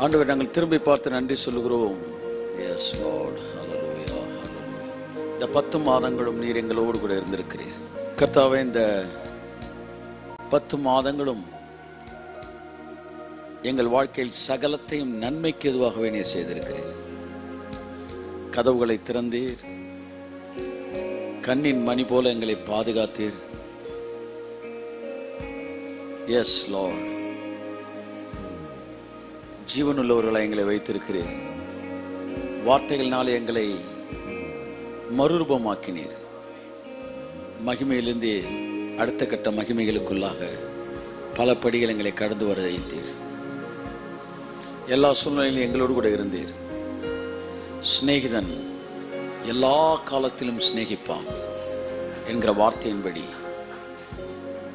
ஆண்டவர், நாங்கள் திரும்பி பார்த்து நன்றி சொல்லுகிறோம். எஸ் லார்ட், ஹல்லேலூயா, ஹல்லேலூயா. இந்த 10 மாதங்களும் நீர் எங்களோடு கூட இருந்திருக்கிறீர் கர்த்தாவே. இந்த 10 மாதங்களும் எங்கள் வாழ்க்கையில் சகலத்தையும் நன்மைக்கு எதுவாகவே நீர் செய்திருக்கிறீர். கதவுகளை திறந்தீர், கண்ணின் மணி போல எங்களை பாதுகாத்தீர். எஸ் லார்ட், ஜீவனுள்ளவர்களை எங்களை வைத்திருக்கிறீர். வார்த்தைகளினாலே எங்களை மறுரூபமாக்கினீர். மகிமையிலிருந்து அடுத்த கட்ட மகிமைகளுக்குள்ளாக பல படிகள் எங்களை கடந்து வர வைத்தீர். எல்லா சூழ்நிலையிலும் எங்களோடு கூட இருந்தீர். சிநேகிதன் எல்லா காலத்திலும் சிநேகிப்பான் என்கிற வார்த்தையின்படி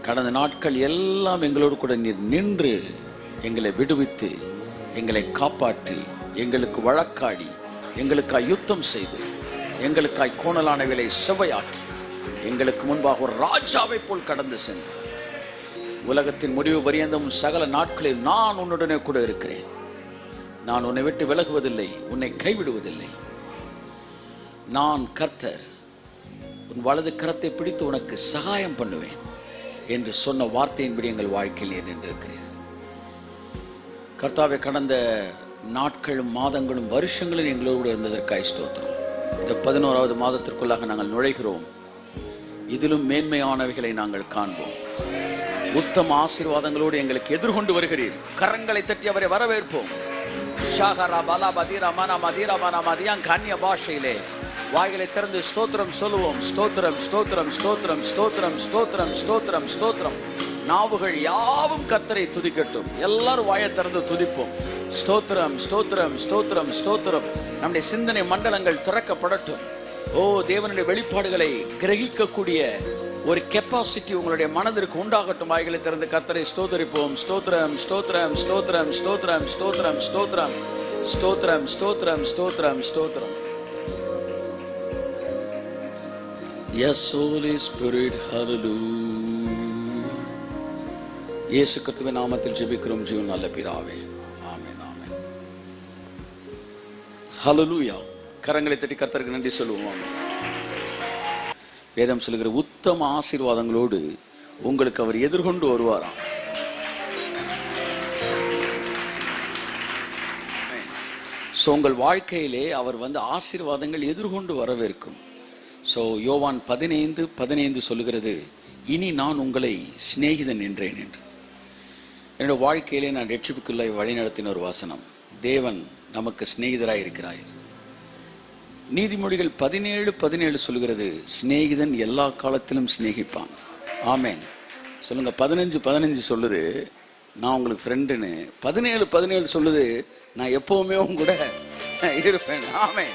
கடந்த நாட்கள் எல்லாம் எங்களோடு கூட நீர் நின்று எங்களை விடுவித்து, எங்களை காப்பாற்றி, எங்களுக்கு வழக்காடி, எங்களுக்காய் யுத்தம் செய்து, எங்களுக்காய் கோணலானவைகளை செவ்வையாக்கி, எங்களுக்கு முன்பாக ஒரு ராஜாவை போல் கடந்து சென்று, உலகத்தின் முடிவு பரியந்தம் சகல நாட்களில் நான் உன்னுடனே கூட இருக்கிறேன், நான் உன்னை விட்டு விலகுவதில்லை, உன்னை கைவிடுவதில்லை, நான் கர்த்தர், உன் வலது கரத்தை பிடித்து உனக்கு சகாயம் பண்ணுவேன் என்று சொன்ன வார்த்தையின்படி எங்கள் வாழ்க்கையில் நின்றிருக்கிறேன் கர்த்தாவே. கடந்த நாட்களும் மாதங்களும் வருஷங்களும் எங்களோடு இருந்ததற்காக ஸ்தோத்திரம். இந்த 11வது மாதத்திற்குள்ளாக நாங்கள் நுழைகிறோம். இதிலும் மேன்மையானவைகளை நாங்கள் காண்போம். உத்தம ஆசீர்வாதங்களோடு எங்களுக்கு எதிர்கொண்டு வருகிறீர். கரங்களை தட்டி அவரை வரவேற்போம். பாஷையிலே வாய்களை திறந்து ஸ்தோத்திரம் சொல்லுவோம். ஸ்தோத்திரம், ஸ்தோத்திரம், ஸ்தோத்திரம், ஸ்தோத்திரம், ஸ்தோத்திரம், ஸ்தோத்திரம், ஸ்தோத்திரம். நாவுகள் யாவும் கர்த்தரை துதிக்கட்டும். எல்லாரும் வாயை திறந்து துதிப்போம். ஸ்தோத்திரம், ஸ்தோத்திரம், ஸ்தோத்திரம், ஸ்தோத்திரம். நம்முடைய சிந்தனை மண்டலங்கள் திறக்கப்படட்டும். ஓ, தேவனுடைய வெளிப்பாடுகளை கிரகிக்கக்கூடிய ஒரு கெப்பாசிட்டி உங்களுடைய மனதிற்கு உண்டாகட்டும். வாய்களை திறந்து கர்த்தரை ஸ்தோத்திரிப்போம். ஸ்தோத்திரம், ஸ்தோத்திரம், ஸ்தோத்திரம், ஸ்தோத்திரம், ஸ்தோத்திரம், ஸ்தோத்திரம், ஸ்தோத்திரம், ஸ்தோத்திரம், ஸ்தோத்திரம், ஸ்தோத்திரம். Yes, Holy Spirit, hallelujah. இயேசு கிறிஸ்துவின் நாமத்தில் ஜெபிக்கிறோம் ஜீவன் நல்ல பிதாவே, ஆமென், ஆமென். ஹல்லேலூயா. கரங்களை தட்டி கர்த்தருக்கு நன்றி சொல்லுவோம். வேதம் சொல்லுகிற உத்தம ஆசீர்வாதங்களோடு உங்களுக்கு அவர் எதிர்கொண்டு வருவாராம். உங்கள் வாழ்க்கையிலே அவர் ஆசீர்வாதங்கள் எதிர்கொண்டு வரவேற்கும். யோவான் 15:15 சொல்லுகிறது, இனி நான் உங்களை சிநேகிதன் என்றேன் என்று. என்னோட வாழ்க்கையிலே நான் ரட்சிப்புக்குள்ளே வழிநடத்தின ஒரு வசனம், தேவன் நமக்கு சிநேகிதராய் இருக்கிறார். நீதிமொழிகள் 17:17 சொல்லுகிறது, சிநேகிதன் எல்லா காலத்திலும் சிநேகிப்பான். ஆமேன் சொல்லுங்க. 15:15 சொல்லுது, நான் உங்களுக்கு ஃப்ரெண்டுன்னு. 17:17 சொல்லுது, நான் எப்பவுமே உங்க கூட இருப்பேன். ஆமேன்,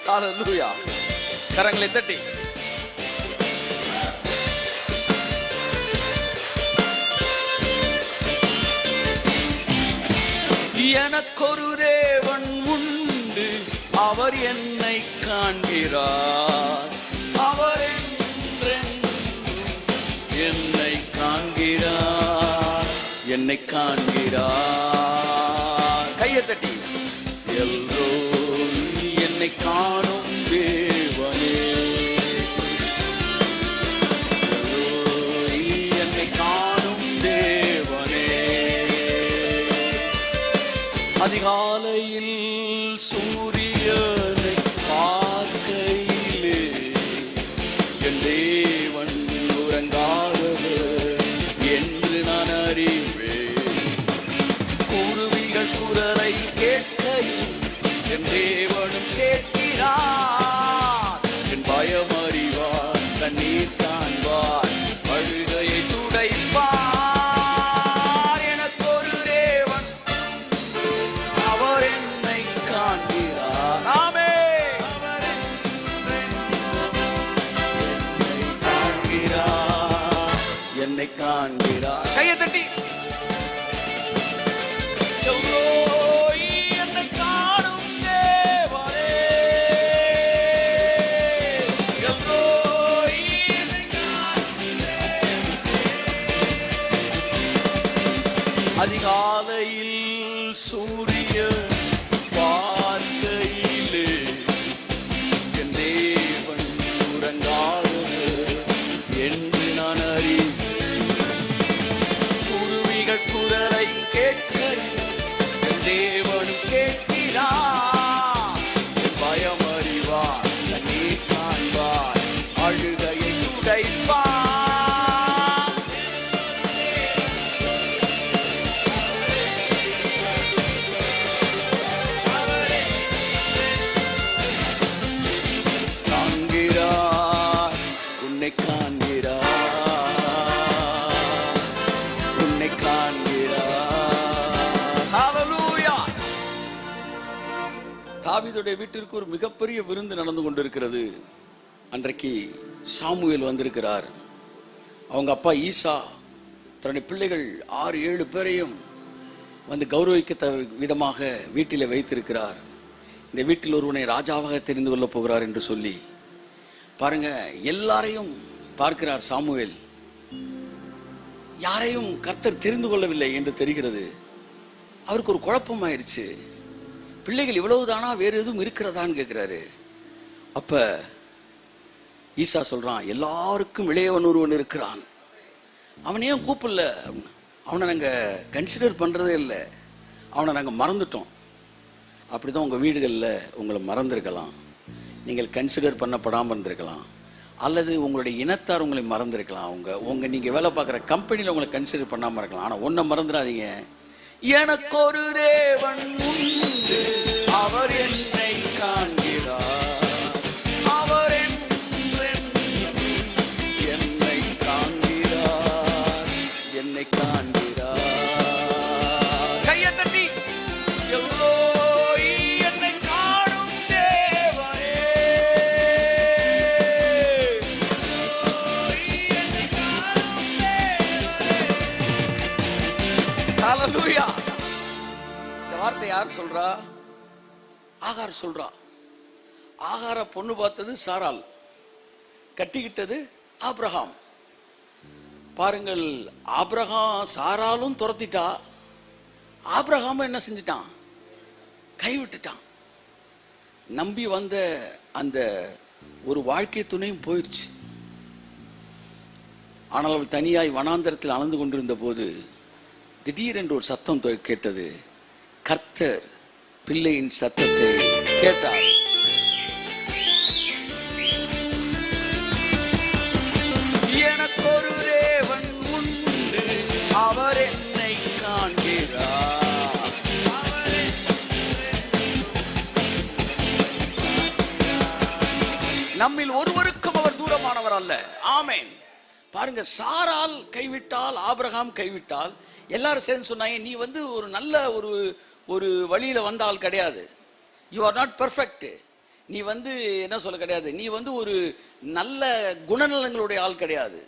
ஹல்லேலூயா. கரங்களை தட்டி எனக்கொரு தேவன் உண்டு, அவர் என்னை காண்கிறார், அவர் என்னை காண்கிறார், என்னை காண்கிறார். கையை தட்டி எல்லோரும் என்னை காணும் தேவனே, என்னை காணும் தேவனே. அதிகாலையில் சூரியனை பார்க்கையிலே என் தேவன் உறங்காதவர் என்று நான் அறிவேன். குருவிகள் குரலை கேட்கையில் என் தேவனும் கேட்கிறார். என் பயம் அறிவார், கண்ணீர் காண்பார், அழுகையை துடைப்பார். எனக்கு ஒரு தேவன், அவர் என்னை காண்கிறார். ஆமென். என்னை காண்கிறார். கையை தட்டி அதிகாலையில் சூரியன் தாவீதுடைய வீட்டிற்கு ஒரு மிகப்பெரிய விருந்து நடந்து கொண்டிருக்கிறது. அன்றைக்கு சாமுவேல் வந்திருக்கிறார். அவங்க அப்பா ஈசா தன்னுடைய பிள்ளைகள் 6-7 பேரையும் வந்து கௌரவிக்க விதமாக வீட்டில் வைத்திருக்கிறார். இந்த வீட்டில் ஒருவனை ராஜாவாக தெரிந்து கொள்ளப் போகிறார் என்று சொல்லி பாருங்க, எல்லாரையும் பார்க்கிறார் சாமுவேல். யாரையும் கர்த்தர் தெரிந்து கொள்ளவில்லை என்று தெரிகிறது. அவருக்கு ஒரு குழப்பம் ஆயிடுச்சு. பிள்ளைகள் இவ்வளவுதானா, வேறு எதுவும் இருக்கிறதான்னு கேட்கிறாரு. அப்ப ஈசா சொல்றான், எல்லாருக்கும் இளையவன் ஒருவன் இருக்கிறான், அவனையும் கூப்பிடல, அவனை நாங்கள் கன்சிடர் பண்ணுறதே இல்லை, அவனை நாங்கள் மறந்துட்டோம். அப்படிதான் உங்கள் வீடுகளில் உங்களை மறந்துருக்கலாம், நீங்கள் கன்சிடர் பண்ணப்படாமல் இருந்திருக்கலாம், அல்லது உங்களுடைய இனத்தார் உங்களை மறந்துருக்கலாம், உங்கள் நீங்கள் வேலை பார்க்குற கம்பெனியில் உங்களை கன்சிடர் பண்ணாமல் இருக்கலாம். ஆனால் ஒன்றை மறந்துடாதீங்க, எனக்கு ஒரு தேவன் உண்டு, அவர் என்னை காண்கிறார், அவர் என்னை காண்கிறார், என்னை காண்கிறார். கையை தட்டி எல்லோய் என்னை காணும் தேவனே, என்னை காணும் தேவனே. ஹல்லேலூயா. இந்த வார்த்தை யார் சொல்றா? ஆகார் சொல்றா. ஆகார பொண்ணு பார்த்தது சாராள், கட்டிக்கிட்டது ஆபிரகாம். பாருங்கள், ஆபிரகாம் சாராலும் துரத்திட்டா, ஆபிரகாம் என்ன செஞ்சிட்டான்? கைவிட்டுட்டான். நம்பி வந்த அந்த ஒரு வாழ்க்கை துணையும் போயிடுச்சு. ஆனால் அவள் தனியாய் வனாந்தரத்தில் அலைந்து கொண்டிருந்த போது திடீரென்று ஒரு சத்தம் கேட்டது. கர்த்தர் பிள்ளையின் சத்தத்தை கேட்டார். எனக்கு ஒரு தேவன் உண்டு, அவர் என்னை காண்கிறார். நம்மில் ஒருவருக்கும் அவர் தூரமானவர் அல்ல. ஆமென். பாருங்க, சாரால் கைவிட்டால், ஆபிரகாம் கைவிட்டால், எல்லாரும் சேர்ந்து சொன்னாங்க, நீ வந்து ஒரு நல்ல ஒரு வழியில வந்தால் கிடையாது, யூ ஆர் நாட் பெர்ஃபெக்ட், நீ வந்து என்ன சொல்ல கிடையாது, நீ வந்து ஒரு நல்ல குணநலங்களுடைய ஆள் கிடையாது,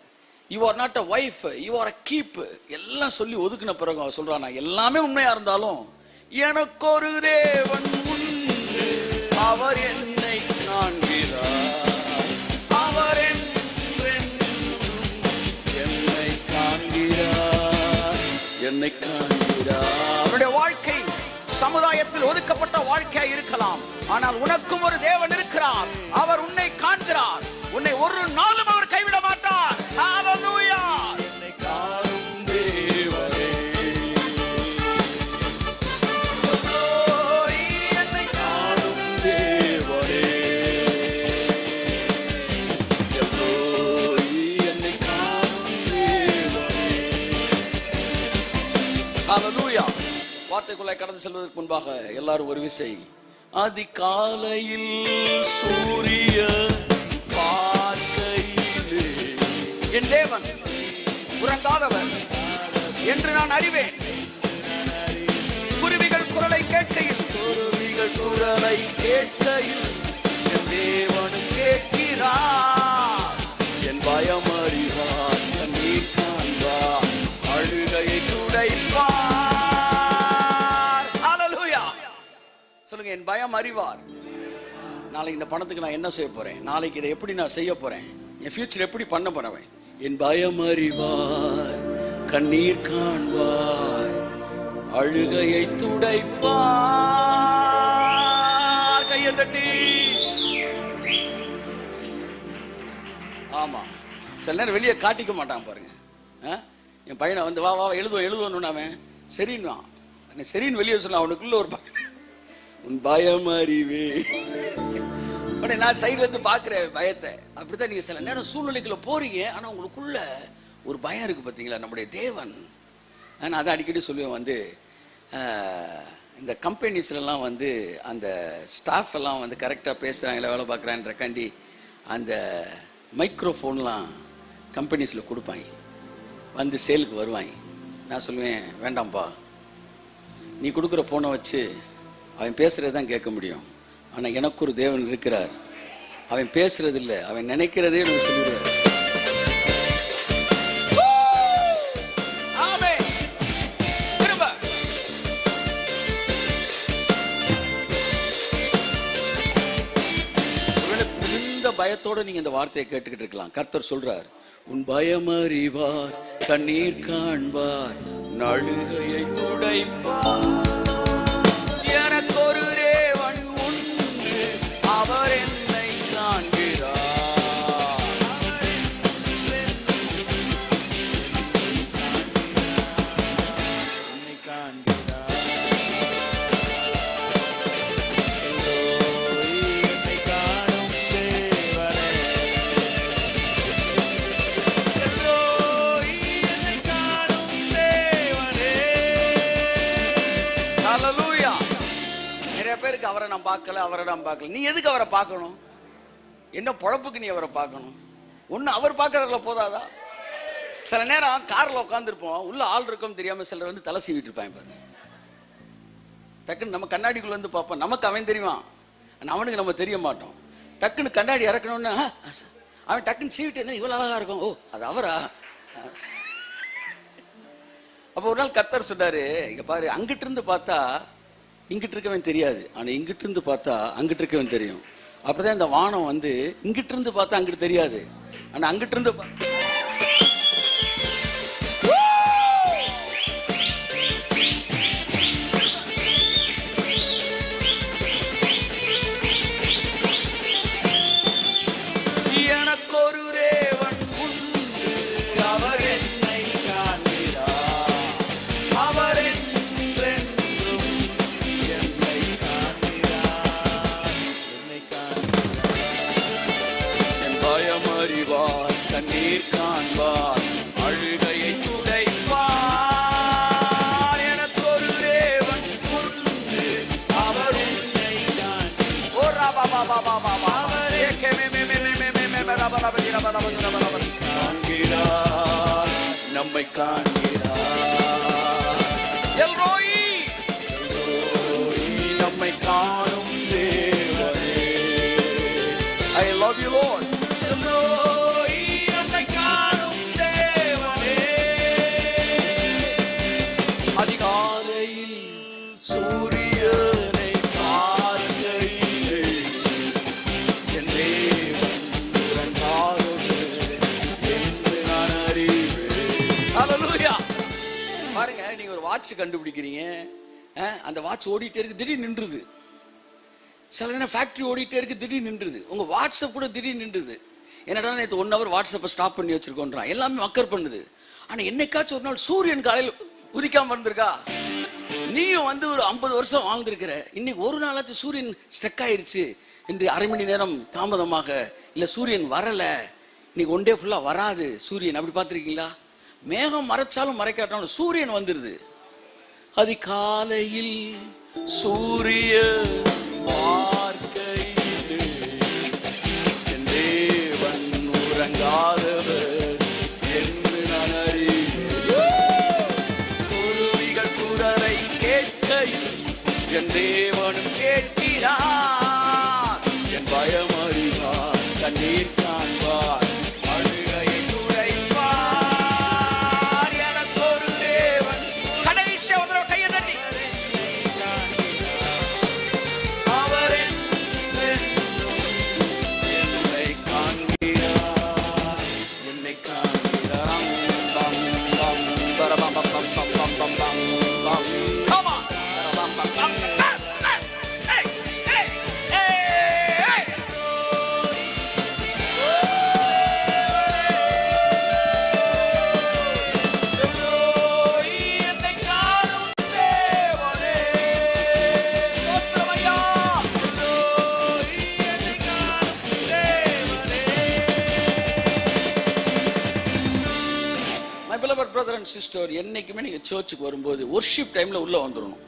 you are not a wife, you are a keep, எல்லாம் சொல்லி ஒதுக்கின பிறகு அவன் சொல்றான், எல்லாமே உண்மையா இருந்தாலும் எனக்கு ஒரு தேவன் உண்டு, அவர் என்னை காண்கிறார், அவர் என்னை காண்கிறார், என்னை காண்கிறார். அவருடைய வாழ்க்கை சமுதாயத்தில் ஒதுக்கப்பட்ட வாழ்க்கையாக இருக்கலாம், ஆனால் உனக்கும் ஒரு தேவன் இருக்கிறார். அவர் உன்னை காண்கிறார். உன்னை ஒரு நாளும் அவர் கைவிட மாட்டார். ஹல்லேலூயா. என்னை காணும் தேவனே, என்னை காணும் தேவனே, என்னை காணும் தேவனே. ஹல்லேலூயா. வார்த்தைக்குள்ளே கடந்து செல்வதற்கு முன்பாக எல்லாரும் ஒரு விசை, அதிகாலையில் சூரிய பார்க்கையிலே என் தேவன் உறங்காதவர் என்று நான் அறிவேன். குருவிகள் குரலை கேட்கையில், குருவிகள் குரலை கேட்கையில் என் தேவனும் கேட்கிறார். என் பயம் அறிவார், நீர் காண்பார், அழுகையை துடைப்பார். சொல்லுங்க, என் பயம் அறிவார். நாளைக்கு இந்த பணத்துக்கு நான் என்ன செய்ய போறேன், நாளைக்கு இதை எப்படி நான் செய்ய போறேன், என் ஃபியூச்சர் எப்படி பண்ண போறேன். என் பயம் அறிவார், கண்ணீர் காண்பார், அழுகையை துடைப்பார். கையை தட்டி. ஆமா, சில நேரம் வெளியே காட்டிக்க மாட்டான் பாருங்க. என் பையனை வந்து வா வா எழுதுவோன்னு அவன் சரின்னு சரின்னு வெளியே சொன்ன, அவனுக்குள்ள ஒரு உன் பயம் அறிவே. நான் சைட்ல இருந்து பாக்குறேன் பயத்தை. அப்படித்தான் நீங்க சில நேரம் சூழ்நிலைக்குள்ள போறீங்க, ஆனா உங்களுக்குள்ள ஒரு பயம் இருக்கு பாத்தீங்களா. நம்முடைய தேவன், நான் அதை அடிக்கடி சொல்லுவேன், வந்து இந்த கம்பெனிஸ்லாம் வந்து அந்த ஸ்டாஃப் எல்லாம் வந்து கரெக்டாக பேசுகிறாங்களா வேலை பார்க்குறான்றக்காண்டி அந்த மைக்ரோஃபோன்லாம் கம்பெனிஸில் கொடுப்பாங்க, வந்து சேலுக்கு வருவாங்க. நான் சொல்லுவேன், வேண்டாம்ப்பா, நீ கொடுக்குற ஃபோனை வச்சு அவன் பேசுகிறது தான் கேட்க முடியும், ஆனா எனக்கு ஒரு தேவன் இருக்கிறார். அவன் பேசுறது இல்லை, அவன் நினைக்கிறதே எனக்கு சொல்லிடுவார். பயத்தோட நீங்க இந்த வார்த்தையை கேட்டுக்கிட்டு இருக்கலாம். கர்த்தர் சொல்றார், உன் பயம் அறிவார், கண்ணீர் காண்பார், நடுகையை துடைப்பார். எனக்கு ஒரு தேவன் உண்டு, அவர் என்னை காண்கிறார். என்னை காண்கிறார். பேருக்கு அவரை நான் பார்க்கல, அவரை நான் பார்க்கல. நீ எதுக்கு அவரை பார்க்கணும்? என்ன பொழப்புக்கு நீ அவரை பார்க்கணும்? ஒண்ணு அவர் பார்க்கறதுல போதாதா? சில நேரம் கார்ல உட்காந்துருப்போம், உள்ள ஆள் இருக்கும் தெரியாம சிலர் வந்து தலை சீவிட்டு இருப்பாங்க பாருங்க. டக்குன்னு நம்ம கண்ணாடிக்குள்ள வந்து பார்ப்போம், நமக்கு அவன் தெரியுமா, அவனுக்கு நம்ம தெரிய மாட்டோம். டக்குன்னு கண்ணாடி இறக்கணும்னு அவன் டக்குன்னு சீவிட்டு இருந்தா இவ்வளவு அழகா இருக்கும், ஓ அது அவரா? அப்ப ஒரு நாள் கர்த்தர் சொன்னாரு, இங்க பாரு, அங்கிட்டு இருந்து பார்த்தா இங்கிட்டு இருக்கவன் தெரியாது, ஆனா இங்கிட்டு இருந்து பார்த்தா அங்கிட்டு இருக்கவன் தெரியும். அப்பதான் இந்த வானம் வந்து இங்கிட்டு இருந்து பார்த்தா அங்கிட்டு தெரியாது, ஆனா அங்கிட்டு இருந்து எனக்கு ஒரு தேவன் உண்டு, அவர் என்னை காண்கிறார். அவர் கண்ணீர் காண்பார், அழுகையை துடைப்பார். எனக்கு ஒரு தேவன் உண்டு, அவர் உன்னை காண்கிறார், நம்மை காண்கிறார். எல்ரோயி, நம்மை காணும் தேவனே. I love you Lord. அதிகாலையில் சூரியனை பார்க்கையிலே என் தேவன் உறங்காதவர் என்று நான் அறிவேன். ஹல்லேலூயா. பாருங்க, நீங்க ஒரு வாட்ச் கண்டுபிடிக்கிறீங்க, அந்த வாட்ச் ஓடிட்டே இருக்கு, திடீர்னு நின்றுது. சில நேரம் ஃபேக்டரி ஓடிட்டே இருக்கு, திடீர்னு நின்றுது. உங்க வாட்ஸ்அப் கூட திடீர்னு நின்றுது. என்னடா நேற்று 1 hour வாட்ஸ்அப்பை ஸ்டாப் பண்ணி வச்சிருக்கோன்றான். எல்லாமே மக்கர் பண்ணுது. ஆனா என்னைக்காச்சும் ஒரு நாள் சூரியன் காலையில் உதிக்காம இருந்திருக்கா? நீயும் வந்து ஒரு 50 வருஷம் வாழ்ந்திருக்கிற, இன்னைக்கு ஒரு நாளாச்சும் சூரியன் ஸ்டக் ஆயிருச்சு என்று அரை மணி நேரம் தாமதமாக, இல்ல சூரியன் வரல, இன்னைக்கு ஒன் டே ஃபுல்லா வராது சூரியன், அப்படி பார்த்திருக்கீங்களா? மேகம் மறைச்சாலும் மறைக்காட்டாலும் சூரியன் வந்துருது. அதிகாலையில் சூரியன் பார்க்கையிலே என் தேவன் உறங்காதவர் என்று நான் அறிவேன். குருவிகள் குரலை கேட்கையில் என் தேவனும் கேட்கிறார். என் பயம் அறிவார், கண்ணீர் காண்பார், அழுகையை துடைப்பார். எனக்கு ஒரு தேவன். கடைசி ஒரு கையை தட்டி சிஸ்டர், என்னைக்குமே நீங்க சர்ச்சுக்கு வரும்போது வொர்ஷிப் டைம்ல உள்ள வந்துடணும்.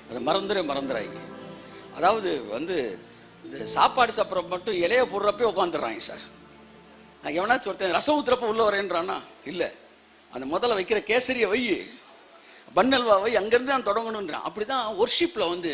அதை மறந்துடாய். அதாவது வந்து இந்த சாப்பாடு சாப்பிட்ற மட்டும் இலைய போடுறப்ப உட்காந்துடுறாங்க சார். எவனாச்சும் ஒருத்தன் ரசம் ஊத்துறப்ப உள்ள வரேன்றானா? இல்ல, அந்த முதல்ல வைக்கிற கேசரிய வை, பன்னல்வா வை, அங்கிருந்து நான் தொடங்கணுன்றான். அப்படிதான் வொர்ஷிப்ல வந்து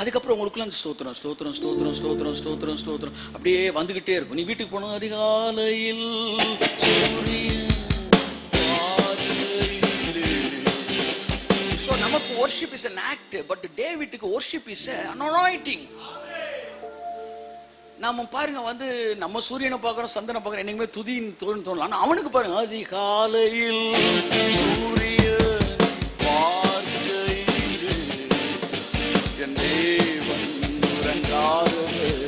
அதுக்கப்புறம் உங்களுக்குள்ள அந்த ஸ்தோத்திரம் ஸ்தோத்திரம் ஸ்தோத்திரம் ஸ்தோத்திரம் ஸ்தோத்திரம் ஸ்தோத்திரம் அப்படியே வந்துகிட்டே இருக்கும். நீ வீட்டுக்கு போன அதிகாலையில் சூரியன். So நமக்கு worship is an act, but டேவிட்டுக்கு worship is an anointing. நாம பாருங்க வந்து நம்ம சூரியனை பார்க்கறோம், சந்திரனை பார்க்கறோம், என்னைக்குமே துதின்னு தோணலாம். ஆனா அவனுக்கு பாருங்க அதிகாலையில் சூரியன் பார்க்கையில் என் தேவன் உறங்காதவர்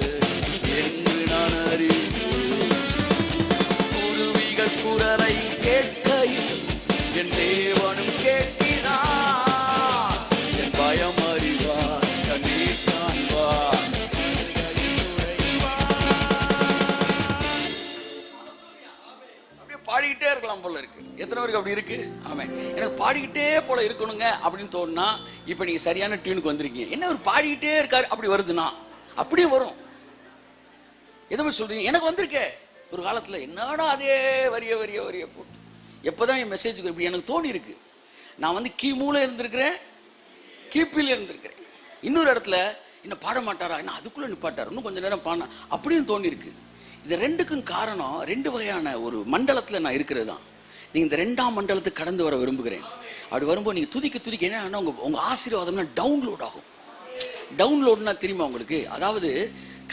என்று நான் அறிவேன். குருவிகள் குரலை கேட்கையில் என் தேவனும் கேட்கிறார். என் பயம் அறிவார், கண்ணீர் காண்பார். பாடிக்கிட்டே இருக்கலாம் போல இருக்கு. எத்தனை பேருக்கு அப்படி இருக்கு? ஆமாம், எனக்கு பாடிக்கிட்டே போல இருக்கணுங்க அப்படின்னு தோணுனா இப்போ நீங்கள் சரியான டியூனுக்கு வந்திருக்கீங்க. என்ன ஒரு பாடிக்கிட்டே இருக்காரு அப்படி வருதுன்னா அப்படியும் வரும். எதை மாதிரி சொல்றீங்க? எனக்கு வந்திருக்கே ஒரு காலத்தில், என்னடா அதே வரிய வரிய வரிய போட்டு எப்போதான் என் மெசேஜுக்கு இப்படி எனக்கு தோணி இருக்கு. நான் வந்து கிமுல இருந்திருக்கிறேன், கிபியில் இருந்திருக்கிறேன். இன்னொரு இடத்துல இன்னும் பாட மாட்டாரா, என்ன அதுக்குள்ளே நிப்பாட்டார், இன்னும் கொஞ்சம் நேரம் பாடினா அப்படின்னு தோணி இருக்கு. இது ரெண்டுக்கும் காரணம் ரெண்டு வகையான ஒரு மண்டலத்தில் நான் இருக்கிறது தான். நீங்கள் இந்த ரெண்டாம் மண்டலத்துக்கு கடந்து வர விரும்புகிறேன். அப்படி வரும்போது நீங்கள் துதிக்க என்ன உங்கள் ஆசீர்வாதம்னா டவுன்லோட் ஆகும். டவுன்லோட்னா தெரியுமா உங்களுக்கு? அதாவது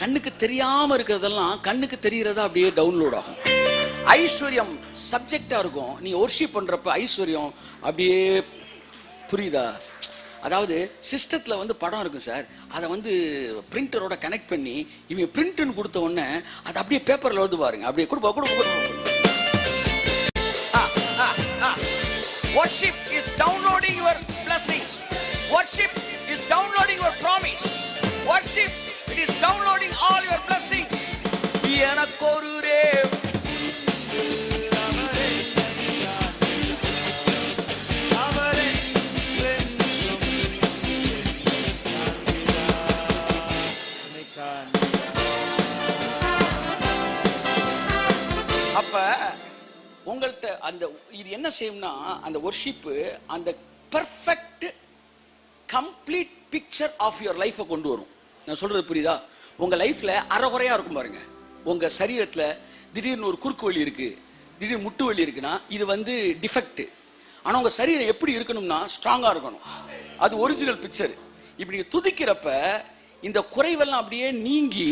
கண்ணுக்கு தெரியாமல் இருக்கிறதெல்லாம் கண்ணுக்கு தெரிகிறதா அப்படியே டவுன்லோட் ஆகும். ஐஸ்வர்யம் சப்ஜெக்டாக இருக்கும், நீங்கள் ஒர்ஷிப் பண்ணுறப்ப ஐஸ்வர்யம் அப்படியே புரியுதா? அதாவது சிஸ்டத்தில் வந்து படம் இருக்கும் சார், அதை வந்து பிரிண்டரோட கனெக்ட் பண்ணி இவங்க பிரிண்ட்னு கொடுத்த உடனே அதை அப்படியே பேப்பரில் எழுது பாருங்க, அப்படியே கொடுப்பா. Worship is downloading your blessings. Worship is downloading your promise. Worship, it is downloading all your blessings. எனக்கொரு அப்ப உங்கள்கிட்ட அந்த இது என்ன செய்யும்னா அந்த வொர்ஷிப்பு அந்த perfect complete picture of your லைஃபை கொண்டு வரும். நான் சொல்றது புரியுதா? உங்க லைஃப்ல அறகுறையா இருக்கும் பாருங்க. உங்க சரீரத்துல திடீர்னு ஒரு குறுக்கு வலி இருக்கு, திடீர்னு முட்டு வலி இருக்குன்னா இது வந்து டிஃபெக்ட். ஆனா உங்க சரீரம் எப்படி இருக்கணும்னா ஸ்ட்ராங்கா இருக்கணும். அது ஒரிஜினல் பிக்சர். இப்படி நீங்க துதிக்கிறப்ப இந்த குறைவெல்லாம் அப்படியே நீங்கி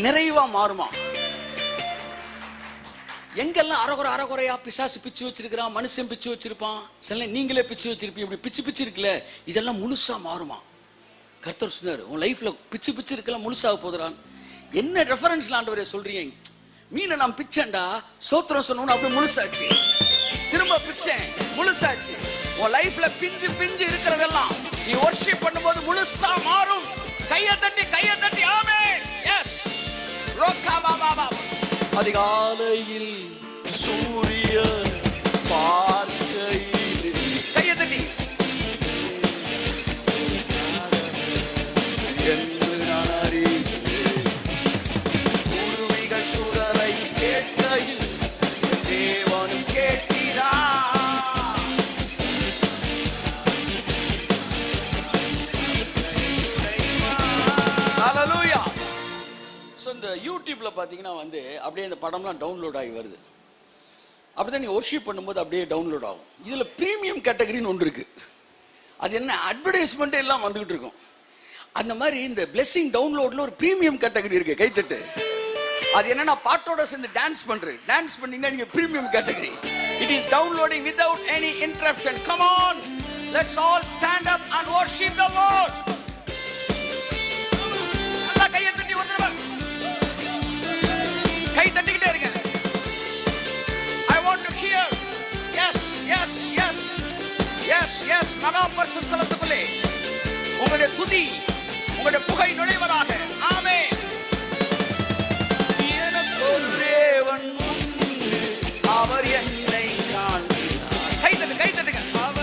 நிறைவா மாறுமா. எங்கெல்லாம் அறகுறையா பிசாசு பிச்சு வச்சிருக்கிறான், மனுஷன் பிச்சு வச்சிருப்பான், சில நீங்களே பிச்சு வச்சிருப்பீங்க. இப்படி பிச்சு இருக்குல்ல, இதெல்லாம் முழுசா மாறுமா. கர்த்தர் சொன்னார், உன் லைஃப்ல பிச்சு இருக்கலாம் முழுசாக போதுறான். என்ன ரெஃபரன்ஸ்ல ஆண்டவரே சொல்றீங்க? மீனை நான் பிச்சேன்டா, சோத்திரம் சொன்னோன்னு அப்படியே முழுசாச்சு, திரும்ப பிச்சேன் முழுசாச்சு. உன் லைஃப்ல பிஞ்சு இருக்கிறதெல்லாம் நீ வொர்ஷிப் பண்ணும்போது முழுசா மாறும். கையை தட்டி ஆமென். S Rohgah Baba. அதிகாலையில் சூரியன் பார்க்கையில் கையை தட்டி என்று நான் அறிவேன். குருவிகள் குரலை கேட்கையில் தேவனும் கேட்கிறார். ஹல்லேலூயா. இந்த யூடியூப்ல பாத்தீங்கன்னா வந்து அப்படியே இந்த படம்லாம் டவுன்லோட் ஆகி வருது. அப்படிதான் நீ வொர்ஷிப் பண்ணும்போது அப்படியே டவுன்லோட் ஆகும். இதுல பிரீமியம் கேட்டகரின்னு ஒன்று இருக்கு. அது என்ன, அட்வர்டைஸ்மெண்ட் எல்லாம் வந்துகிட்டு இருக்கும். அந்த மாதிரி இந்த பிளெஸிங் டவுன்லோட்ல ஒரு பிரீமியம் கேட்டகரி இருக்கு. கைத்தட்டு. அது என்னன்னா பாட்டோட சேர்ந்து டான்ஸ் பண்ணீங்கன்னா நீங்க premium category. It is downloading without any interruption. Come on, let's all stand up and worship the Lord. நல்லா கையை தட்டி ஒருத்தர கை தட்டிக்கிட்டே இருங்க. I want to hear. Yes. மகா பரிசுத்தலத்துக்குள்ளே உங்களுடைய துதி, உங்களுடைய புகை நுழைவதாக. ஆமென். எனக்கொரு தேவன் உண்டு, அவர் என்னை காண்கிறார். கை தட்டுங்க. அவர்